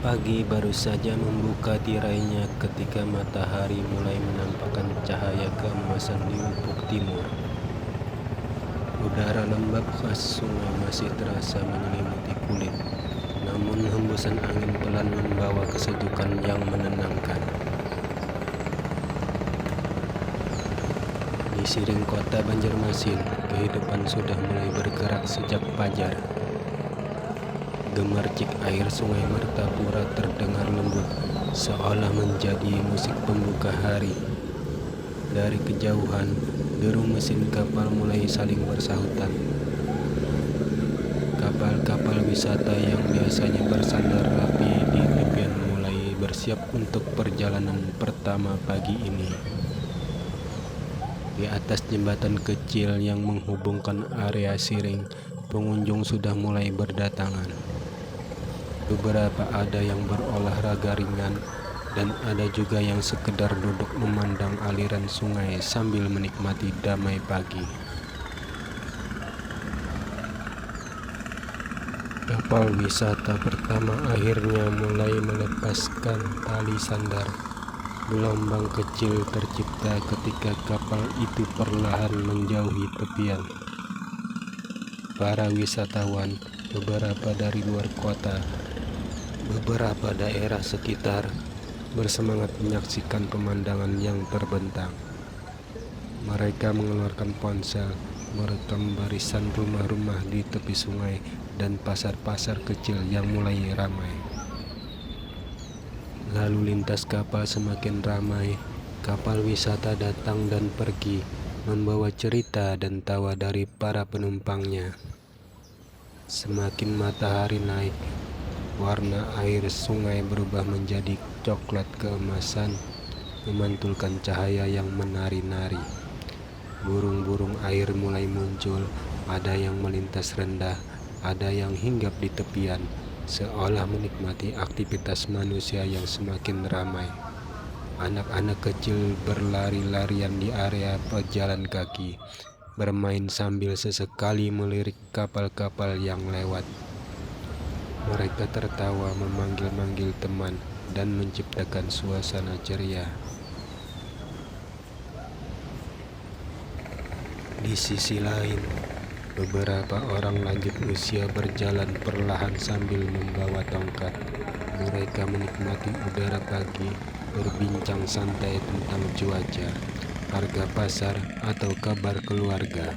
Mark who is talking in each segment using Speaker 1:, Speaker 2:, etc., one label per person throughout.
Speaker 1: Pagi baru saja membuka tirainya ketika matahari mulai menampakkan cahaya keemasan di ufuk timur. Udara lembab khas sungai masih terasa menyelimuti kulit, namun hembusan angin pelan membawa kesejukan yang menenangkan. Di siring kota Banjarmasin, kehidupan sudah mulai bergerak sejak fajar. Gemercik air sungai Mertapura terdengar lembut, seolah menjadi musik pembuka hari. Dari kejauhan, deru mesin kapal mulai saling bersahutan. Kapal-kapal wisata yang biasanya bersandar rapi di tepian mulai bersiap untuk perjalanan pertama pagi ini. Di atas jembatan kecil yang menghubungkan area Siring, pengunjung sudah mulai berdatangan. Beberapa ada yang berolahraga ringan dan ada juga yang sekedar duduk memandang aliran sungai sambil menikmati damai pagi. Kapal wisata pertama akhirnya mulai melepaskan tali sandar. Gelombang kecil tercipta ketika kapal itu perlahan menjauhi tepian. Para wisatawan, beberapa dari luar kota, beberapa daerah sekitar, bersemangat menyaksikan pemandangan yang terbentang. Mereka mengeluarkan ponsel, merekam barisan rumah-rumah di tepi sungai dan pasar-pasar kecil yang mulai ramai. Lalu lintas kapal semakin ramai. Kapal wisata datang dan pergi, membawa cerita dan tawa dari para penumpangnya. Semakin matahari naik, warna air sungai berubah menjadi coklat keemasan, memantulkan cahaya yang menari-nari. Burung-burung air mulai muncul, ada yang melintas rendah, ada yang hinggap di tepian, seolah menikmati aktivitas manusia yang semakin ramai. Anak-anak kecil berlari-larian di area pejalan kaki, bermain sambil sesekali melirik kapal-kapal yang lewat. Mereka tertawa memanggil-manggil teman dan menciptakan suasana ceria. Di sisi lain, beberapa orang lanjut usia berjalan perlahan sambil membawa tongkat. Mereka menikmati udara pagi, berbincang santai tentang cuaca, harga pasar, atau kabar keluarga.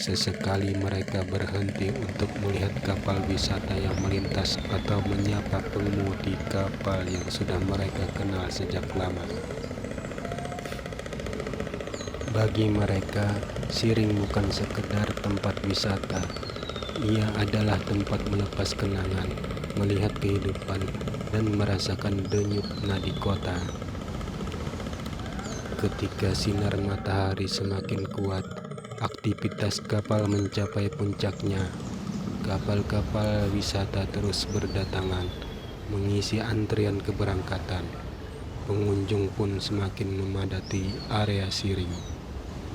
Speaker 1: Sesekali mereka berhenti untuk melihat kapal wisata yang melintas atau menyapa pengemudi kapal yang sudah mereka kenal sejak lama. Bagi mereka, Siring bukan sekedar tempat wisata. Ia adalah tempat melepas kenangan, melihat kehidupan, dan merasakan denyut nadi kota. Ketika sinar matahari semakin kuat, aktivitas kapal mencapai puncaknya. Kapal-kapal wisata terus berdatangan, mengisi antrian keberangkatan. Pengunjung pun semakin memadati area Siring.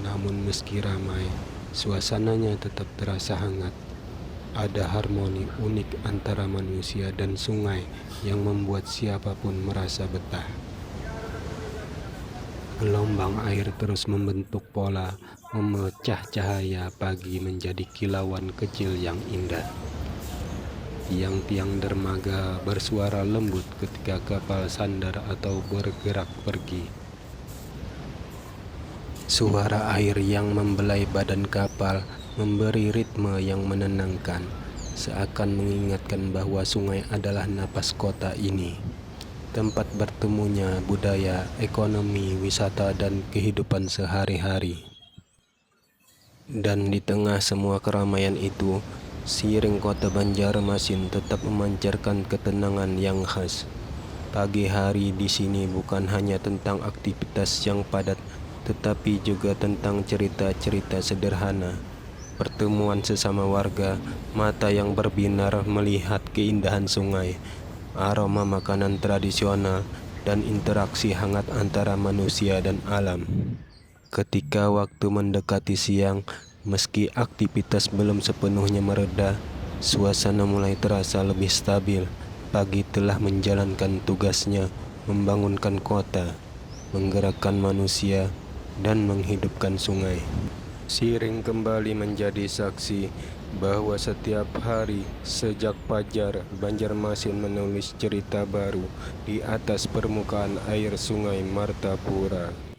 Speaker 1: Namun meski ramai, suasananya tetap terasa hangat. Ada harmoni unik antara manusia dan sungai yang membuat siapapun merasa betah. Gelombang air terus membentuk pola, memecah cahaya pagi menjadi kilauan kecil yang indah. Tiang-tiang dermaga bersuara lembut ketika kapal sandar atau bergerak pergi. Suara air yang membelai badan kapal memberi ritme yang menenangkan, seakan mengingatkan bahwa sungai adalah napas kota ini, tempat bertemunya budaya, ekonomi, wisata, dan kehidupan sehari-hari. Dan di tengah semua keramaian itu, Siring kota Banjarmasin tetap memancarkan ketenangan yang khas. Pagi hari di sini bukan hanya tentang aktivitas yang padat, tetapi juga tentang cerita-cerita sederhana, pertemuan sesama warga, mata yang berbinar melihat keindahan sungai, aroma makanan tradisional, dan interaksi hangat antara manusia dan alam. Ketika waktu mendekati siang, meski aktivitas belum sepenuhnya mereda, suasana mulai terasa lebih stabil. Pagi telah menjalankan tugasnya, membangunkan kota, menggerakkan manusia, dan menghidupkan sungai. Siring kembali menjadi saksi bahwa setiap hari sejak fajar Banjarmasin menulis cerita baru di atas permukaan air Sungai Martapura.